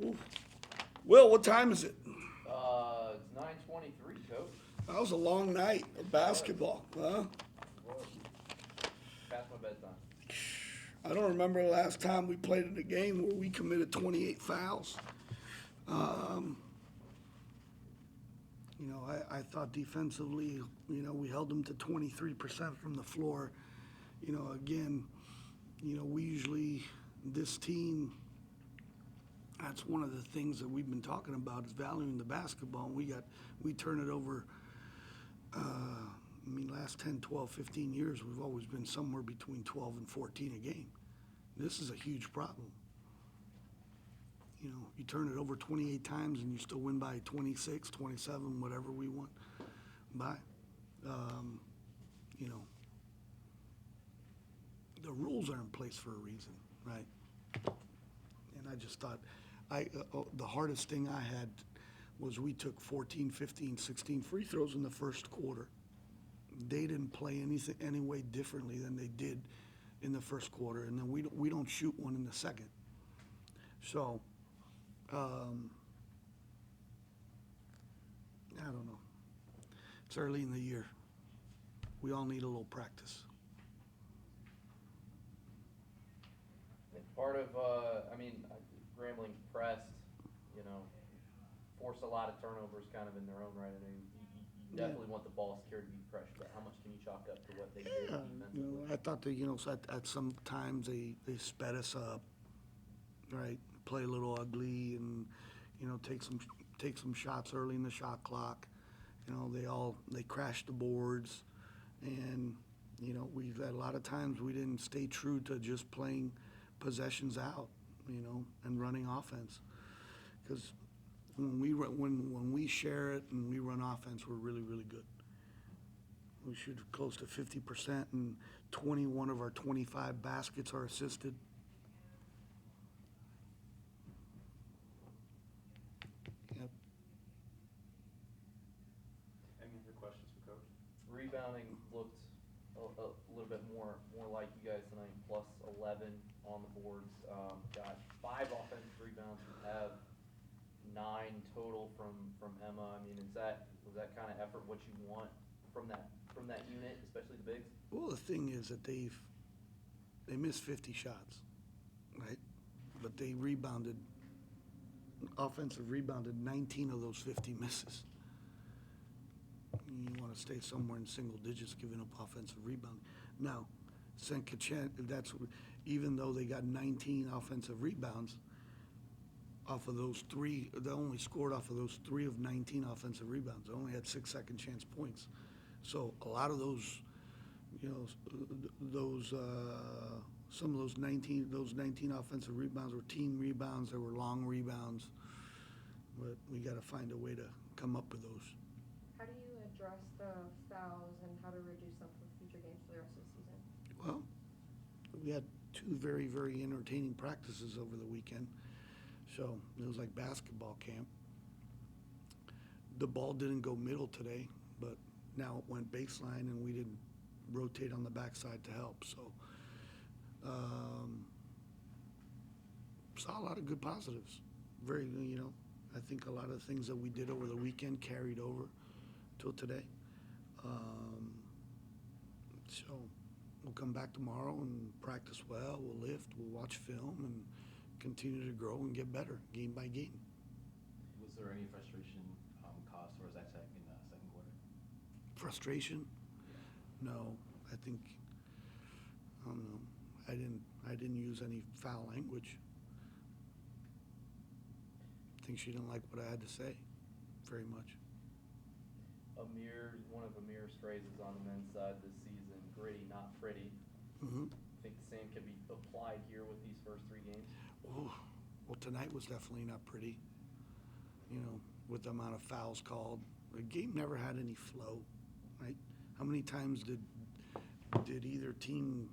Ooh. Will, what time is it? It's 9:23, Coach. That was a long night of basketball, huh? Whoa. Past my bedtime. I don't remember the last time we played in a game where we committed 28 fouls. Um, I thought defensively, we held them to 23% from the floor. Again, we usually, this team, that's one of the things that we've been talking about is valuing the basketball. And we turn it over, last 10, 12, 15 years, we've always been somewhere between 12 and 14 a game. This is a huge problem. You turn it over 28 times and you still win by 26, 27, whatever we want by. You know, the rules are in place for a reason, right? And I just thought, the hardest thing I had was we took 14, 15, 16 free throws in the first quarter. They didn't play anything any way differently than they did in the first quarter, and then we don't shoot one in the second. So, I don't know. It's early in the year. We all need a little practice. Part of, Grambling pressed, forced a lot of turnovers kind of in their own right. I mean, you definitely want the ball secured to be fresh, but how much can you chalk up to what they did defensively? I thought that, so at some times they sped us up, right? Play a little ugly and, take some shots early in the shot clock. They crashed the boards, and, we've had a lot of times we didn't stay true to just playing possessions out, and running offense. Because when we share it and we run offense, we're really, really good. We shoot close to 50%, and 21 of our 25 baskets are assisted. Yep. Any other questions for Coach? Rebounding looked a little bit more like you guys tonight, plus 11 on the boards. Got 5 offensive rebounds. We have 9 total from Emma. I mean, was that kind of effort what you want from that unit, especially the bigs? Well, the thing is that they missed 50 shots, right? But they offensive rebounded 19 of those 50 misses. You want to stay somewhere in single digits giving up offensive rebound. Now, St. Kachet, even though they got 19 offensive rebounds, off of those 3, they only scored off of those 3 of 19 offensive rebounds. They only had 6 second chance points. So a lot of those, some of those 19 offensive rebounds were team rebounds. They were long rebounds. But we got to find a way to come up with those. How do you address the fouls and how to reduce them for future games for the rest of the season? Well, we had 2 very, very entertaining practices over the weekend. So it was like basketball camp. The ball didn't go middle today, but now it went baseline, and we didn't rotate on the backside to help. So saw a lot of good positives. Very, I think a lot of the things that we did over the weekend carried over till today. So we'll come back tomorrow and practice well. We'll lift. We'll watch film and continue to grow and get better game by game. Was there any frustration caused towards that in the second quarter? Frustration? No, I don't know. I didn't use any foul language. I think she didn't like what I had to say very much. One of Amir's phrases on the men's side this season, gritty, not pretty. Mm-hmm. I think the same can be applied here with these first 3 games. Oh, well, tonight was definitely not pretty, with the amount of fouls called. The game never had any flow, right? How many times did either team,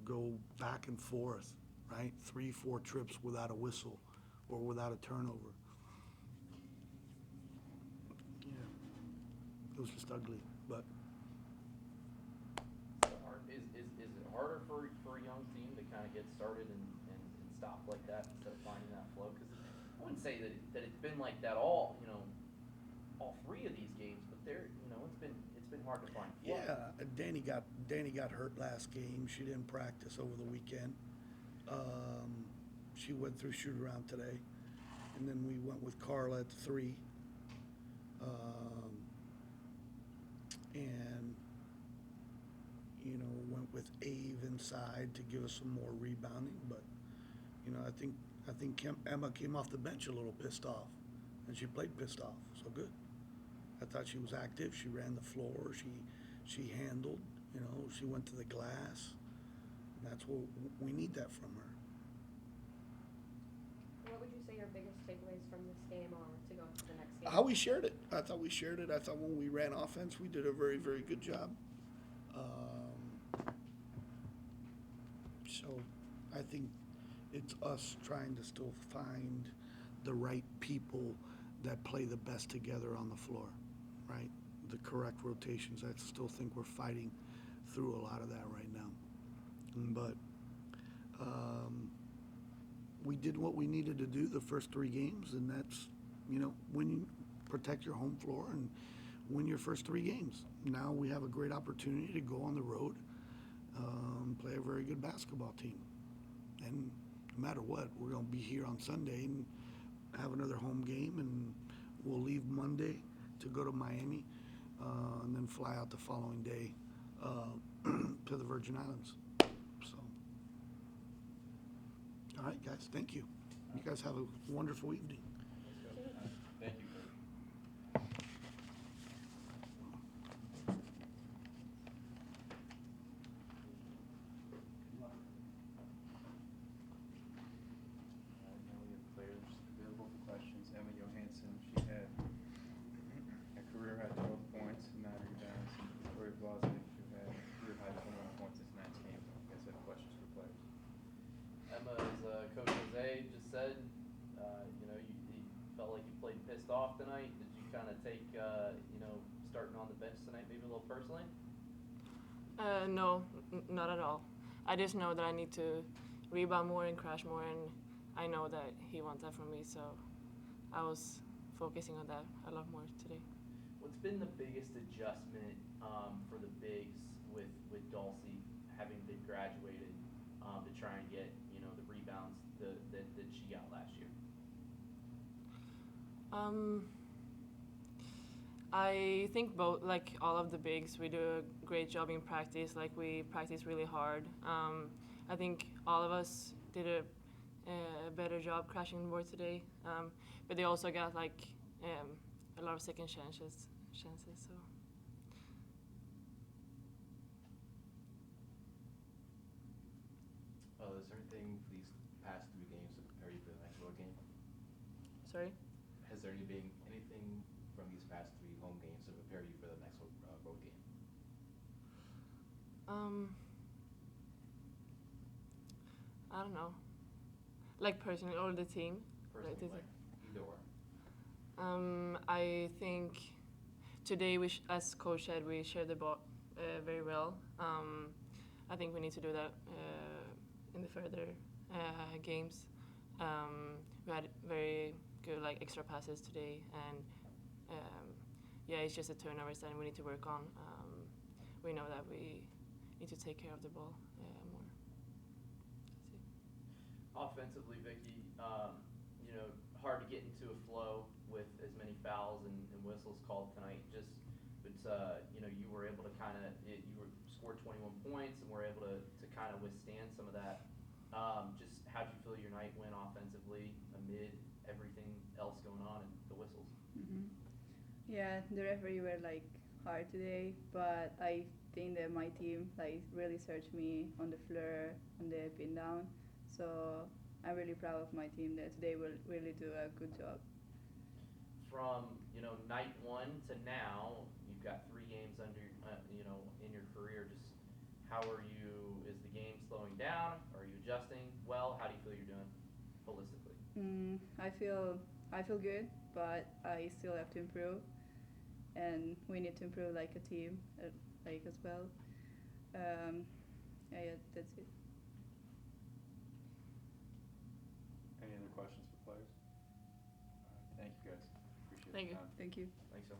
go back and forth, right? 3, 4 trips without a whistle or without a turnover. Yeah, it was just ugly, but. Is it harder for a young team to kind of get started and stop like that instead of finding that flow? Because I wouldn't wouldn't say that it's been like that all three of these games, but it's been hard to find flow. Yeah, Danny got hurt last game. She didn't practice over the weekend. She went through shoot around today, and then we went with Carla at 3. And went with Ave inside to give us some more rebounding. But I think Emma came off the bench a little pissed off, and she played pissed off. So good. I thought she was active. She ran the floor. She handled. She went to the glass. That's what we need that from her. What would you say your biggest takeaways from this game are to go to the next game? How we shared it. I thought we shared it. I thought when we ran offense, we did a very, very good job. So I think it's us trying to still find the right people that play the best together on the floor, right? The correct rotations. I still think we're fighting through a lot of that right now. But we did what we needed to do the first 3 games, and that's, when you protect your home floor and win your first 3 games. Now we have a great opportunity to go on the road, play a very good basketball team. And no matter what, we're going to be here on Sunday and have another home game, and we'll leave Monday to go to Miami, and then fly out the following day to the Virgin Islands. So, all right, guys, thank you. You guys have a wonderful evening. Thank you, Coach. Now we have players available for questions. Emma Johansson, she had a career high 12 points and 9 rebounds. Victoria Blasigh, who had a career high 21 points in tonight's game. You guys have questions for players? Emma, as Coach Jose just said, you felt like you played pissed off tonight. Did you kind of take, starting on the bench tonight maybe a little personally? No, not at all. I just know that I need to rebound more and crash more, and I know that he wants that from me, so I was focusing on that a lot more today. What's been the biggest adjustment for the bigs with Dulcie having been graduated to try and get the rebounds that she got last year? I think both, like all of the bigs, we do a great job in practice. Like we practice really hard. I think all of us did a better job crashing the board today. But they also got a lot of second chances. So. Is there anything for these past 3 games to prepare you for the next road game? Sorry. Has there been anything from these past 3 home games to prepare you for the next road game? I don't know. Like personally, or the team. Personally, like either or. I think today as coach said, we shared the ball very well. I think we need to do that in the further games. We had very good extra passes today, and it's just the turnovers that we need to work on. We know that we need to take care of the ball more. That's it. Offensively, Vicky, hard to get into a flow with as many fouls and whistles called tonight. You were able to scored 21 points and were able to kind of withstand some of that. Just how'd you feel your night went offensively amid everything else going on and the whistles? Mm-hmm. Yeah, the referee were hard today, but I think that my team really searched me on the floor, on the pin down. So I'm really proud of my team that they will really do a good job. From night 1 to now, you've got 3 games under in your career. Just how are you? Is the game slowing down? Are you adjusting well? How do you feel you're doing holistically? I feel good, but I still have to improve, and we need to improve like a team, as well. That's it. Any other questions for players? guys. Appreciate Thank the you. time. Thank you. Thanks, so.